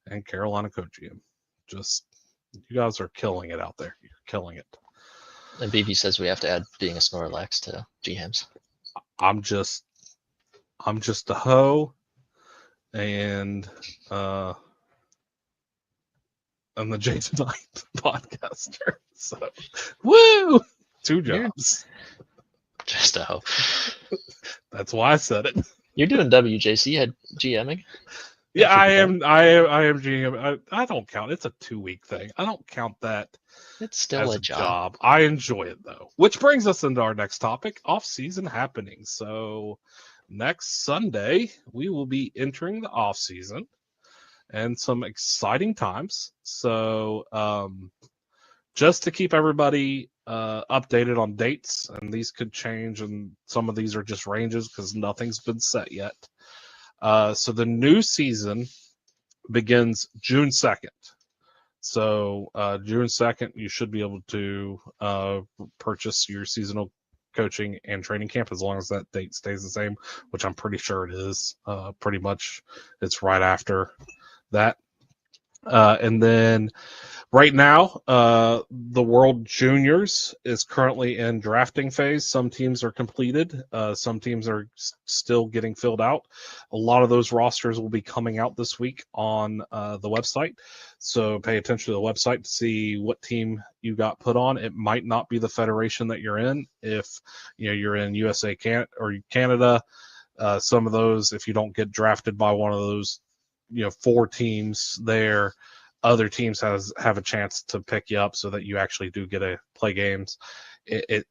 and Carolina Coach GM. Just, you guys are killing it out there. You're killing it. And BB says we have to add being a Snorlax to G-Hams. I'm just a hoe, and I'm the Jason Knight podcaster. So, woo! 2 jobs. Just a hoe. That's why I said it. You're doing WJC had GMing? Yeah, I am GM. I don't count. It's a 2-week thing. I don't count that It's still as a job. I enjoy it though. Which brings us into our next topic, off-season happenings. So next Sunday, we will be entering the off-season and some exciting times. So just to keep everybody updated on dates, and these could change, and some of these are just ranges because nothing's been set yet. So the new season begins June 2nd. So June 2nd, you should be able to purchase your seasonal coaching and training camp as long as that date stays the same, which I'm pretty sure it is. Pretty much it's right after that. And then right now, the World Juniors is currently in drafting phase. Some teams are completed. Some teams are still getting filled out. A lot of those rosters will be coming out this week on the website. So pay attention to the website to see what team you got put on. It might not be the federation that you're in. If you're in USA or Canada, some of those, if you don't get drafted by one of those 4 teams there, other teams have a chance to pick you up so that you actually do get to play games. It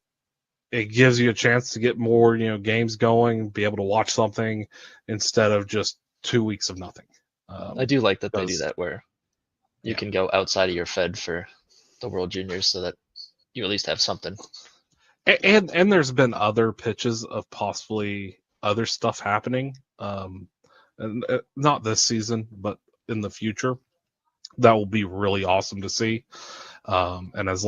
gives you a chance to get more games going, be able to watch something instead of just 2 weeks of nothing. I do like that they do that, where you can go outside of your Fed for the World Juniors so that you at least have something. And there's been other pitches of possibly other stuff happening. And not this season, but in the future. That will be really awesome to see. And as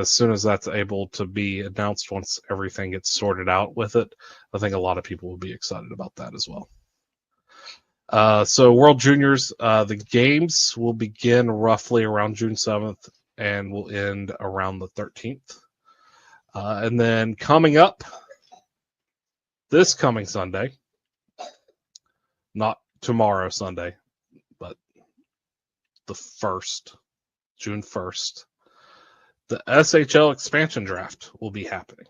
soon as that's able to be announced, once everything gets sorted out with it, I think a lot of people will be excited about that as well. So World Juniors, the games will begin roughly around June 7th and will end around the 13th. And then coming up this coming Sunday, not tomorrow Sunday, but the 1st, June 1st, the SHL expansion draft will be happening.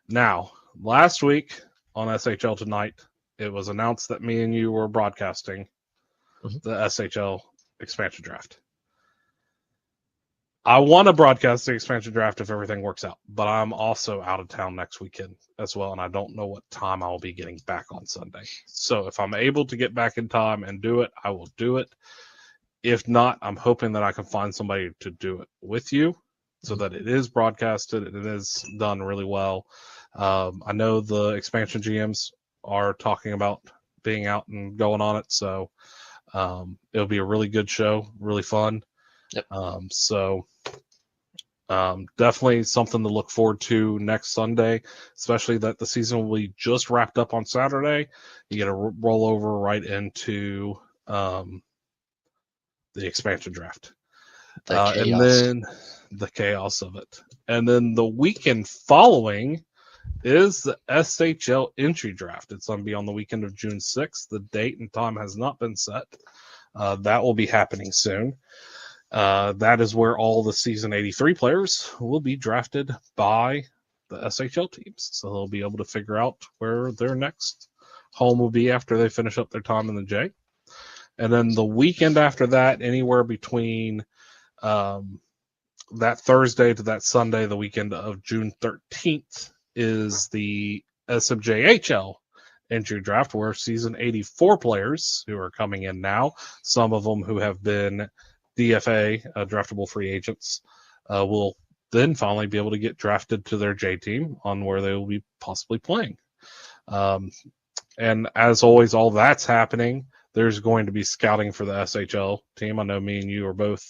Now, last week on SHL Tonight, it was announced that me and you were broadcasting the SHL expansion draft. I want to broadcast the expansion draft if everything works out, but I'm also out of town next weekend as well, and I don't know what time I'll be getting back on Sunday. So if I'm able to get back in time and do it, I will do it. If not, I'm hoping that I can find somebody to do it with you so that it is broadcasted and it is done really well. I know the expansion GMs are talking about being out and going on it, so it'll be a really good show, really fun. Yep. Definitely something to look forward to next Sunday, especially that the season will be just wrapped up on Saturday. You get a rollover right into the expansion draft. And then the chaos of it. And then the weekend following is the SHL entry draft. It's going to be on the weekend of June 6th. The date and time has not been set. That will be happening soon. That is where all the season 83 players will be drafted by the SHL teams. So they'll be able to figure out where their next home will be after they finish up their time in the J. And then the weekend after that, anywhere between that Thursday to that Sunday, the weekend of June 13th, is the SMJHL entry draft, where season 84 players who are coming in now, some of them who have been DFA, draftable free agents, will then finally be able to get drafted to their J team on where they will be possibly playing. And as always, all that's happening. There's going to be scouting for the SHL team. I know me and you are both.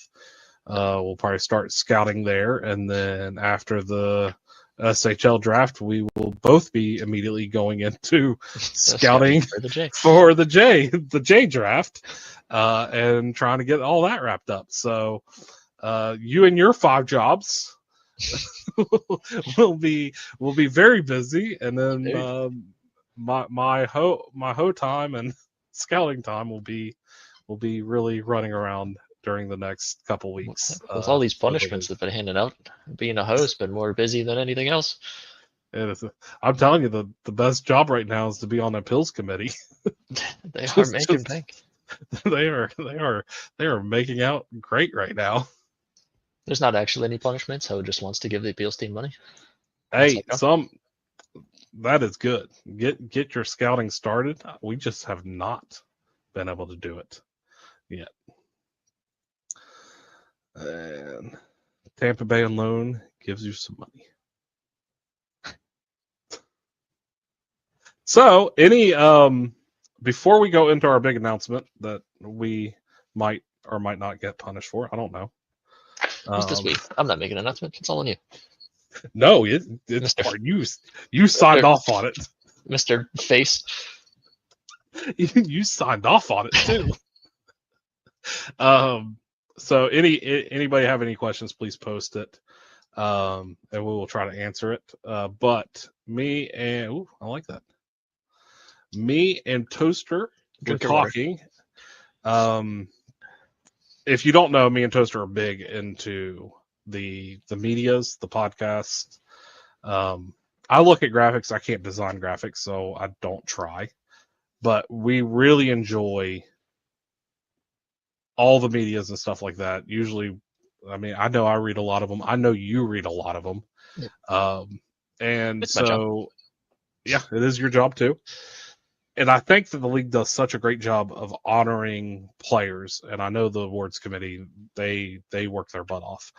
We'll probably start scouting there, and then after the SHL draft, we will both be immediately going into scouting for the J. for the J draft, and trying to get all that wrapped up. So, you and your 5 jobs will be very busy, and then my ho time and scouting time will be really running around during the next couple weeks. With all these punishments they've been handing out, being a host been more busy than anything else. I'm telling you, the best job right now is to be on the appeals committee. They are making bank. They are making out great right now. There's not actually any punishments. Ho just wants to give the appeals team money. Hey, that is good. Get your scouting started. We just have not been able to do it yet. And Tampa Bay on loan gives you some money. So, any before we go into our big announcement that we might or might not get punished for, I don't know. Who's this week? I'm not making an announcement. It's all on you. No, it's part you signed off on it, Mr. Face. You signed off on it too. So anybody have any questions, please post it, and we will try to answer it. But me and I like that. Me and Toaster were talking. If you don't know, me and Toaster are big into the medias, the podcast. I look at graphics. I can't design graphics, so I don't try. But we really enjoy all the medias and stuff like that. Usually, I mean, I know I read a lot of them. I know you read a lot of them. Yep. And it's so, yeah, it is your job too. And I think that the league does such a great job of honoring players. And I know the awards committee, they work their butt off.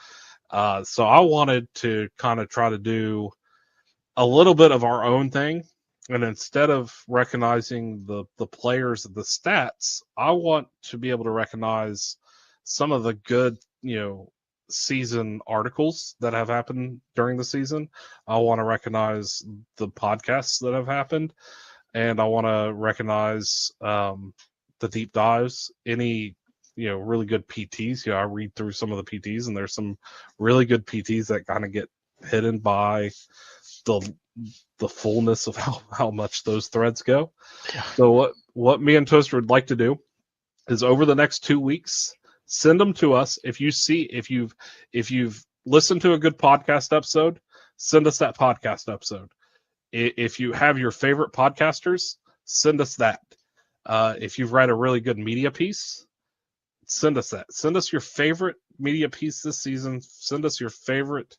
So I wanted to kind of try to do a little bit of our own thing. And instead of recognizing the players, the stats, I want to be able to recognize some of the good, season articles that have happened during the season. I want to recognize the podcasts that have happened. And I want to recognize the deep dives, any, really good PTs. I read through some of the PTs, and there's some really good PTs that kind of get hidden by the fullness of how much those threads go. Yeah. So what me and Toaster would like to do is over the next 2 weeks, send them to us. If you've listened to a good podcast episode, send us that podcast episode. If you have your favorite podcasters, send us that. If you've read a really good media piece, send us that. Send us your favorite media piece this season. Send us your favorite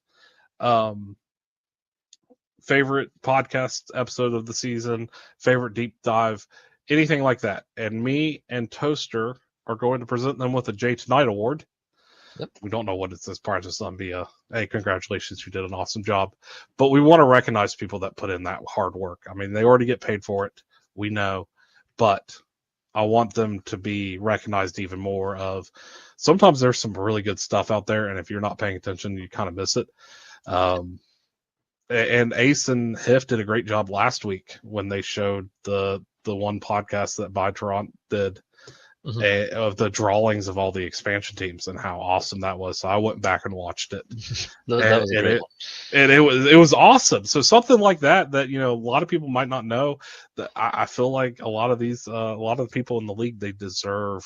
podcast episode of the season, favorite deep dive, anything like that. And me and Toaster are going to present them with a J Tonight Award. Yep. We don't know what it's this part. It's going to be hey, congratulations, you did an awesome job. But we want to recognize people that put in that hard work. I mean, they already get paid for it. We know. But I want them to be recognized even more of sometimes there's some really good stuff out there. And if you're not paying attention, you kind of miss it. And Ace and Hiff did a great job last week when they showed the one podcast that Bytron did. Mm-hmm. Of the drawings of all the expansion teams and how awesome that was. So I went back and watched it. That was a great one. And it was awesome. So something like that a lot of people might not know. That I feel like a lot of the people in the league, they deserve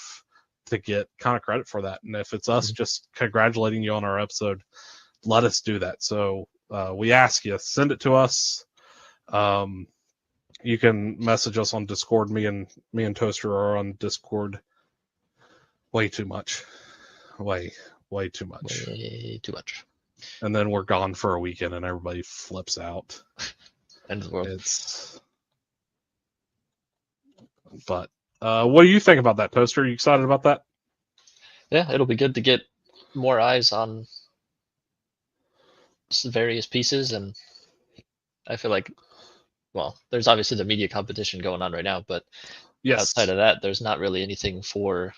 to get kind of credit for that. And if it's us just congratulating you on our episode, let us do that. So we ask you, send it to us. You can message us on Discord. Me and Toaster are on Discord. Way too much. Way too much. Way too much. And then we're gone for a weekend and everybody flips out. End of the world. But what do you think about that, Toaster? Are you excited about that? Yeah, it'll be good to get more eyes on various pieces, and I feel like well, there's obviously the media competition going on right now, but Yes. outside of that, there's not really anything for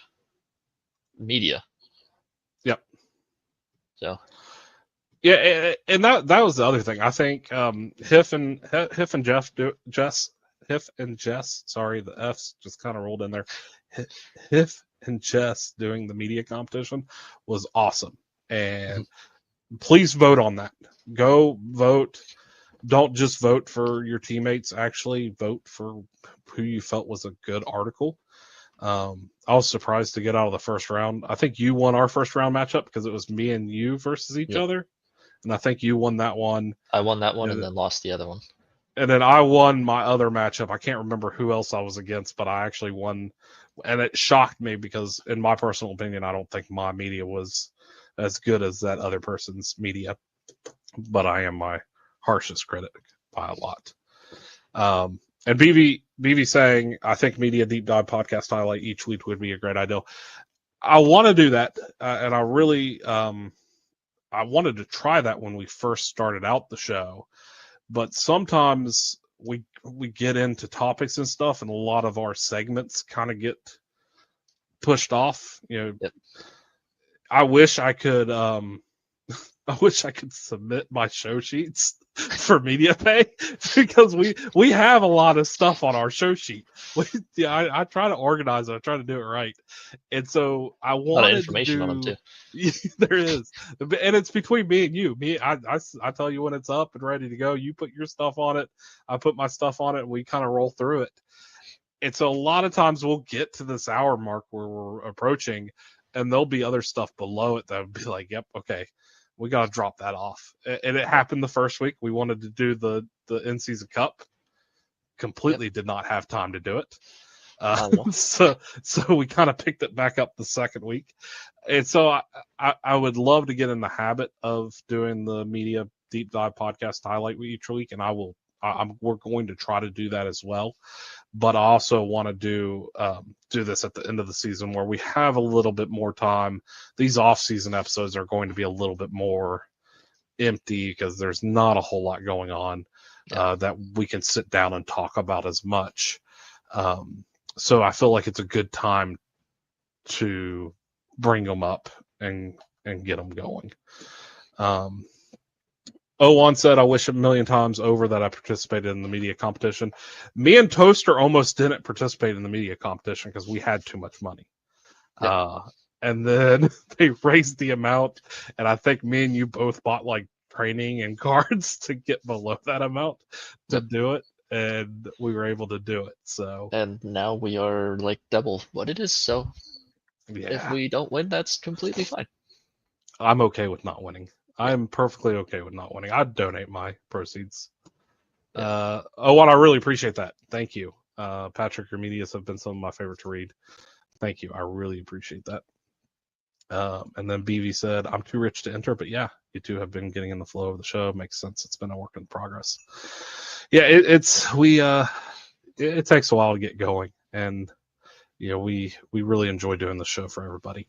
media. Yep. So Yeah, and that was the other thing. I think Hiff and Jess. Sorry, the F's just kind of rolled in there. Hiff and Jess doing the media competition was awesome, and please vote on that. Go vote. Don't just vote for your teammates. Actually, vote for who you felt was a good article. I was surprised to get out of the first round. I think you won our first round matchup because it was me and you versus each other. And I think you won that one. I won that one and then lost the other one. And then I won my other matchup. I can't remember who else I was against, but I actually won. And it shocked me because, in my personal opinion, I don't think my media was as good as that other person's media. But I am my harshest critic by a lot. And BV saying, I think media deep dive podcast highlight each week would be a great idea. I want to do that. And I really, I wanted to try that when we first started out the show, but sometimes we get into topics and stuff, and a lot of our segments kind of get pushed off. I wish I could. I wish I could submit my show sheets for media pay because we have a lot of stuff on our show sheet. I try to organize it. I try to do it right, and so I wanted a lot of information on them too. There is, and it's between me and you. I tell you when it's up and ready to go. You put your stuff on it. I put my stuff on it, and we kind of roll through it. And so a lot of times we'll get to this hour mark where we're approaching, and there'll be other stuff below it that would be like, "Yep, okay." We got to drop that off. And it happened the first week. We wanted to do the in-season cup. Completely did not have time to do it. So we kind of picked it back up the second week. And so I would love to get in the habit of doing the media deep dive podcast highlight each week. And we're going to try to do that as well. But I also want to do this at the end of the season where we have a little bit more time. These off-season episodes are going to be a little bit more empty because there's not a whole lot going on that we can sit down and talk about as much. So I feel like it's a good time to bring them up and get them going. One said, I wish a million times over that I participated in the media competition. Me and Toaster almost didn't participate in the media competition because we had too much money. And then they raised the amount, and I think me and you both bought like training and cards to get below that amount to do it, and we were able to do it. So and now we are like double what it is. So if we don't win, that's completely fine. I'm okay with not winning. I'm perfectly okay with not winning. I'd donate my proceeds. I really appreciate that. Thank you. Patrick, your medias have been some of my favorite to read. Thank you. I really appreciate that. And then BV said, I'm too rich to enter, but yeah, you two have been getting in the flow of the show. Makes sense. It's been a work in progress. Yeah, it takes a while to get going. And, we really enjoy doing the show for everybody.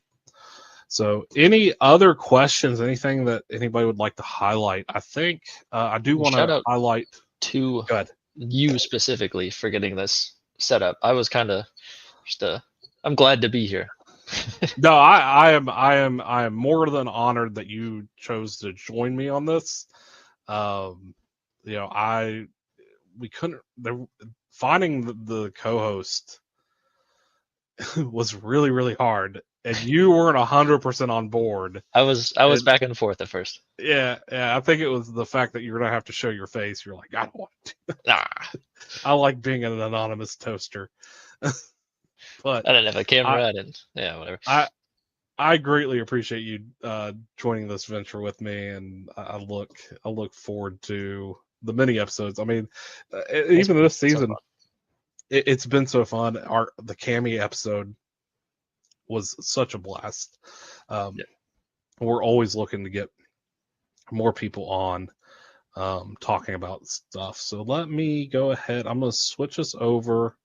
So any other questions, anything that anybody would like to highlight? I think I do want to highlight to you specifically for getting this set up. I was kind of I'm glad to be here. No, I am more than honored that you chose to join me on this. We couldn't finding the co-host was really, really hard. And you weren't 100% on board. I was back and forth at first. Yeah. I think it was the fact that you're gonna have to show your face. You're like, I don't want to. I like being an anonymous toaster. But I didn't have a camera. Whatever. I greatly appreciate you joining this venture with me, and I look forward to the mini episodes. I mean, even this season, it's been so fun. The Cammy episode was such a blast. We're always looking to get more people on talking about stuff. So let me go ahead. I'm going to switch us over.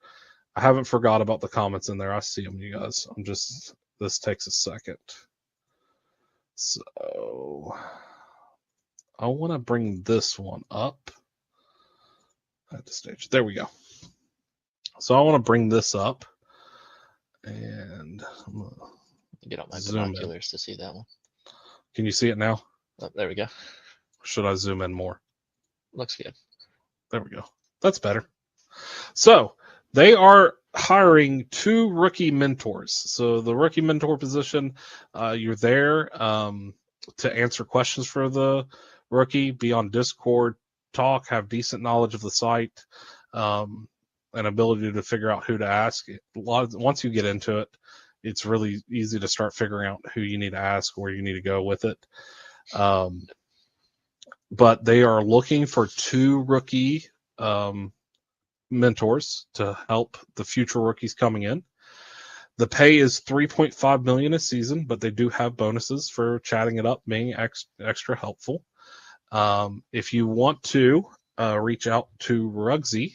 I haven't forgot about the comments in there. I see them, you guys. This takes a second. So I want to bring this one up. at the stage. There we go. So I want to bring this up, and I'm gonna Get out my zoom in. binoculars to see that one. Can you see it now? Oh, there we go. Should I zoom in more? Looks good. There we go. That's better. So they are hiring 2 rookie mentors. So the rookie mentor position, you're there to answer questions for the rookie, be on Discord, talk, have decent knowledge of the site, an ability to figure out who to ask. Once you get into it, it's really easy to start figuring out who you need to ask, where you need to go with it. But they are looking for 2 rookie mentors to help the future rookies coming in. The pay is $3.5 million a season, but they do have bonuses for chatting it up, being extra helpful. If you want to reach out to Rugsy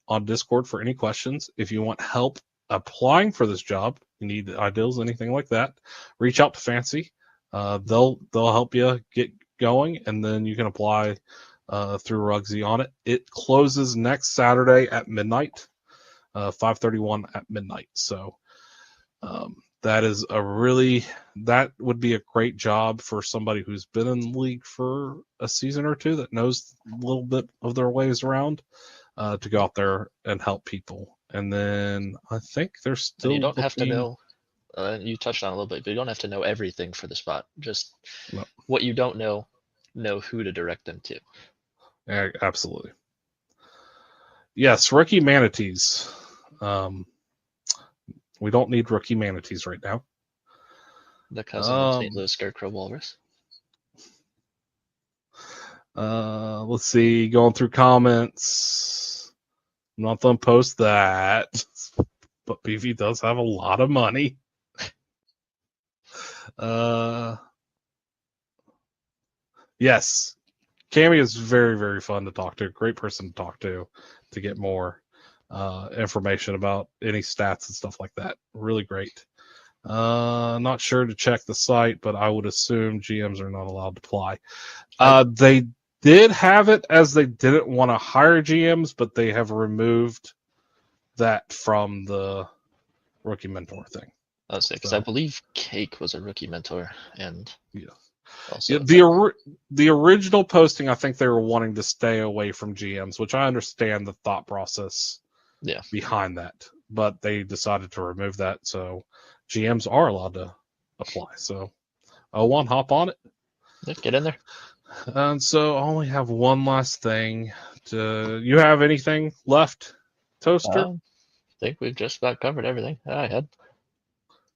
on Discord for any questions, if you want help applying for this job, you need ideas, anything like that, reach out to Fancy. They'll help you get going, and then you can apply through Rugsy on it. It closes next Saturday at midnight, 5:31 at midnight. So that would be a great job for somebody who's been in the league for a season or two that knows a little bit of their ways around to go out there and help people. And then I think there's still. And you don't have to know. You touched on it a little bit, but you don't have to know everything for the spot. Just what you don't know who to direct them to. Yeah, absolutely. Yes, rookie manatees. We don't need rookie manatees right now. The cousin of St. Louis Scarecrow Walrus. Let's see. Going through comments. Nothing post that. But BV does have a lot of money. Yes. Cammy is very, very fun to talk to. Great person to talk to get more information about any stats and stuff like that. Really great. Not sure to check the site, but I would assume GMs are not allowed to apply. They did have it as they didn't want to hire GMs, but they have removed that from the rookie mentor thing. Because I believe Cake was a rookie mentor, and yeah. Also, the original posting, I think they were wanting to stay away from GMs, which I understand the thought process behind that, but they decided to remove that, so GMs are allowed to apply. So, O1, hop on it. Yeah, get in there. And so I only have one last thing. You have anything left, Toaster? I think we've just about covered everything I had.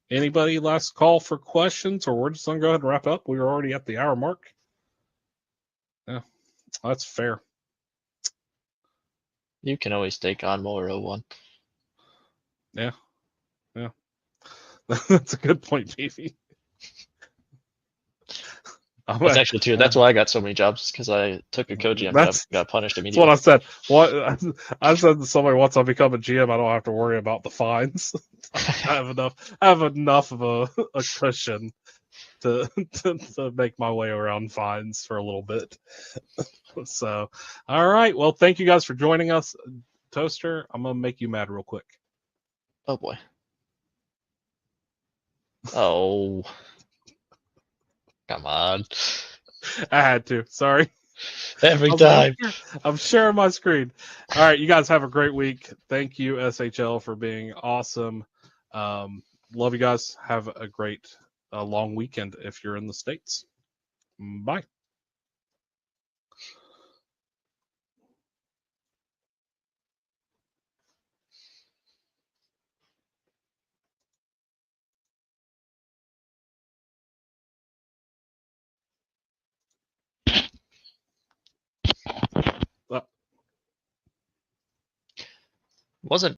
Anybody last call for questions, or we're just going to go ahead and wrap up? We are already at the hour mark. Yeah, that's fair. You can always take on more O1. Yeah. That's a good point, Davey. That's actually true. That's why I got so many jobs, because I took a co-GM job, got punished immediately. That's what I said. I said to somebody, once I become a GM, I don't have to worry about the fines. I have enough of a cushion to make my way around fines for a little bit. So, all right. Well, thank you guys for joining us. Toaster, I'm going to make you mad real quick. Oh, boy. Oh. Come on. I had to. Sorry. Every time. I'm sharing my screen. All right. You guys have a great week. Thank you, SHL, for being awesome. Love you guys. Have a great long weekend if you're in the States. Bye. Wasn't